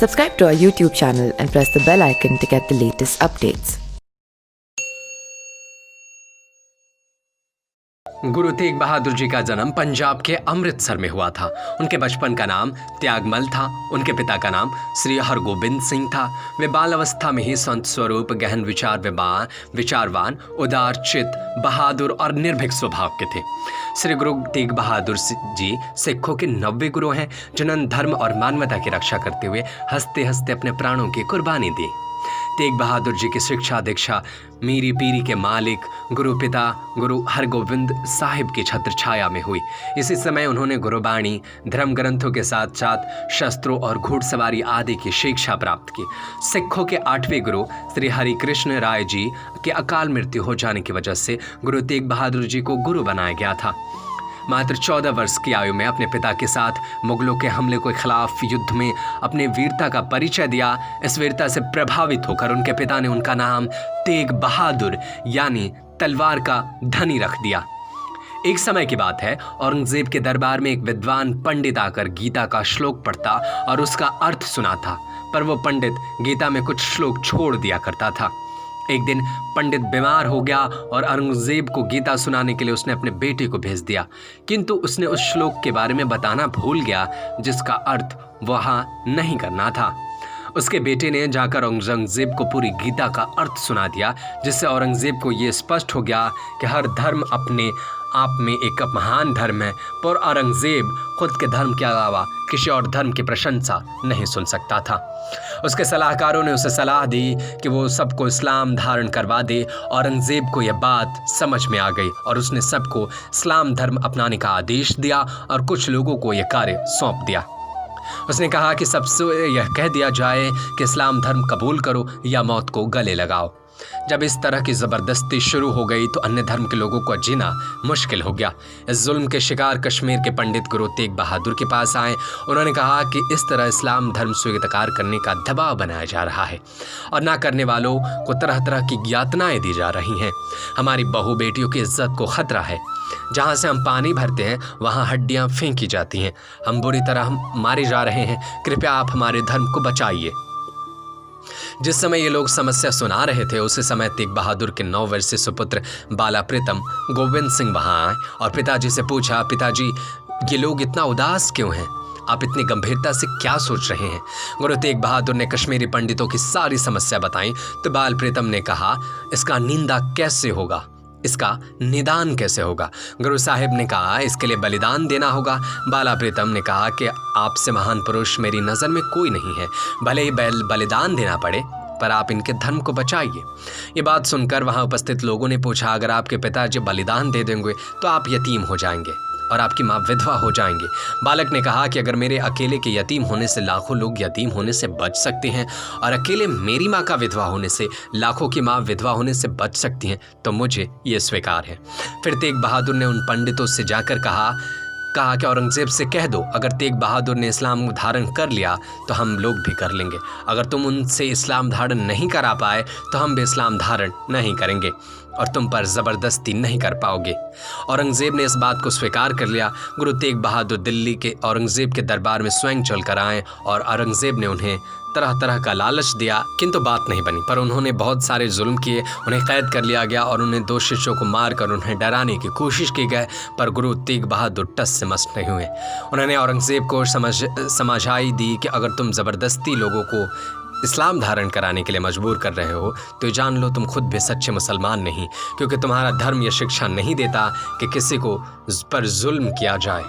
Subscribe to our YouTube channel and press the bell icon to get the latest updates. Guru Tegh Bahadur ji का जन्म पंजाब के अमृतसर में हुआ था। उनके बचपन का नाम त्यागमल था। उनके पिता का नाम श्री हरगोबिंद सिंह था। वे बाल अवस्था में ही संत स्वरूप, गहन विचारवान, उदार चित, बहादुर और निर्भीक स्वभाव के थे। श्री गुरु तेग बहादुर जी सिखों के 90 गुरु हैं, जिन्होंने धर्म और मानवता की रक्षा करते हुए हंसते हंसते अपने प्राणों की कुर्बानी दी। तेग बहादुर जी की शिक्षा दीक्षा मीरी पीरी के मालिक गुरु पिता गुरु हरगोबिंद साहिब की छत्र छाया में हुई। इसी समय उन्होंने गुरुबाणी, धर्म ग्रंथों के साथ साथ शस्त्रों और घुड़सवारी आदि की शिक्षा प्राप्त की। सिखों के 8वें गुरु श्री हरिकृष्ण राय जी के अकाल मृत्यु हो जाने की वजह से गुरु तेग बहादुर जी को गुरु बनाया गया था। मात्र 14 वर्ष की आयु में अपने पिता के साथ मुगलों के हमले के खिलाफ युद्ध में अपने वीरता का परिचय दिया। इस वीरता से प्रभावित होकर उनके पिता ने उनका नाम तेग बहादुर यानी तलवार का धनी रख दिया। एक समय की बात है, औरंगजेब के दरबार में एक विद्वान पंडित आकर गीता का श्लोक पढ़ता और उसका अर्थ सुनाता, पर वो पंडित गीता में कुछ श्लोक छोड़ दिया करता था। एक दिन पंडित बीमार हो गया और औरंगजेब को गीता सुनाने के लिए उसने अपने बेटे को भेज दिया, किंतु उसने उस श्लोक के बारे में बताना भूल गया जिसका अर्थ वहाँ नहीं करना था। उसके बेटे ने जाकर औरंगजेब को पूरी गीता का अर्थ सुना दिया, जिससे औरंगजेब को ये स्पष्ट हो गया कि हर धर्म अपने आप में एक महान धर्म है, पर औरंगजेब खुद के धर्म के अलावा किसी और धर्म की प्रशंसा नहीं सुन सकता था। उसके सलाहकारों ने उसे सलाह दी कि वो सबको इस्लाम धारण करवा दे। औरंगजेब को यह बात समझ में आ गई और उसने सबको इस्लाम धर्म अपनाने का आदेश दिया और कुछ लोगों को यह कार्य सौंप दिया। उसने कहा कि सबसे यह कह दिया जाए कि इस्लाम धर्म कबूल करो या मौत को गले लगाओ। जब इस तरह की ज़बरदस्ती शुरू हो गई तो अन्य धर्म के लोगों को जीना मुश्किल हो गया। इस जुल्म के शिकार कश्मीर के पंडित गुरु तेग बहादुर के पास आए। उन्होंने कहा कि इस तरह इस्लाम धर्म स्वीकार करने का दबाव बनाया जा रहा है और ना करने वालों को तरह तरह की यातनाएं दी जा रही हैं। हमारी बहू बेटियों की इज्जत को खतरा है। जहाँ से हम पानी भरते हैं वहाँ हड्डियाँ फेंकी जाती हैं। हम बुरी तरह मारे जा रहे हैं। कृपया आप हमारे धर्म को बचाइए। जिस समय ये लोग समस्या सुना रहे थे, उसी समय तेग बहादुर के 9 वर्षीय सुपुत्र बाला प्रीतम गोविंद सिंह वहाँ आए और पिताजी से पूछा, पिताजी ये लोग इतना उदास क्यों हैं? आप इतनी गंभीरता से क्या सोच रहे हैं? गुरु तेग बहादुर ने कश्मीरी पंडितों की सारी समस्या बताई तो बाल प्रीतम ने कहा, इसका निंदा कैसे होगा, इसका निदान कैसे होगा? गुरु साहिब ने कहा, इसके लिए बलिदान देना होगा। बाला प्रीतम ने कहा कि आपसे महान पुरुष मेरी नज़र में कोई नहीं है, भले ही बलिदान देना पड़े पर आप इनके धर्म को बचाइए। ये बात सुनकर वहाँ उपस्थित लोगों ने पूछा, अगर आपके पिताजी बलिदान दे देंगे तो आप यतीम हो जाएंगे और आपकी माँ विधवा हो जाएंगे। बालक ने कहा कि अगर मेरे अकेले के यतीम होने से लाखों लोग यतीम होने से बच सकते हैं और अकेले मेरी माँ का विधवा होने से लाखों की माँ विधवा होने से बच सकती हैं तो मुझे ये स्वीकार है। फिर तेग बहादुर ने उन पंडितों से जाकर कहा कि औरंगजेब से कह दो, अगर तेग बहादुर ने इस्लाम धारण कर लिया तो हम लोग भी कर लेंगे। अगर तुम उनसे इस्लाम धारण नहीं करा पाए तो हम भी इस्लाम धारण नहीं करेंगे और तुम पर ज़बरदस्ती नहीं कर पाओगे। औरंगजेब ने इस बात को स्वीकार कर लिया। गुरु तेग बहादुर दिल्ली के औरंगजेब के दरबार में स्वयं चल कर आए और औरंगजेब ने उन्हें तरह तरह का लालच दिया, किंतु बात नहीं बनी। पर उन्होंने बहुत सारे जुल्म किए, उन्हें कैद कर लिया गया और उन्हें 2 शिष्यों को मारकर उन्हें डराने की कोशिश की गई, पर गुरु तेग बहादुर टस से मस नहीं हुए। उन्होंने औरंगजेब को समझाई दी कि अगर तुम ज़बरदस्ती लोगों को इस्लाम धारण कराने के लिए मजबूर कर रहे हो तो जान लो तुम खुद भी सच्चे मुसलमान नहीं, क्योंकि तुम्हारा धर्म यह शिक्षा नहीं देता कि किसी को पर जुल्म किया जाए।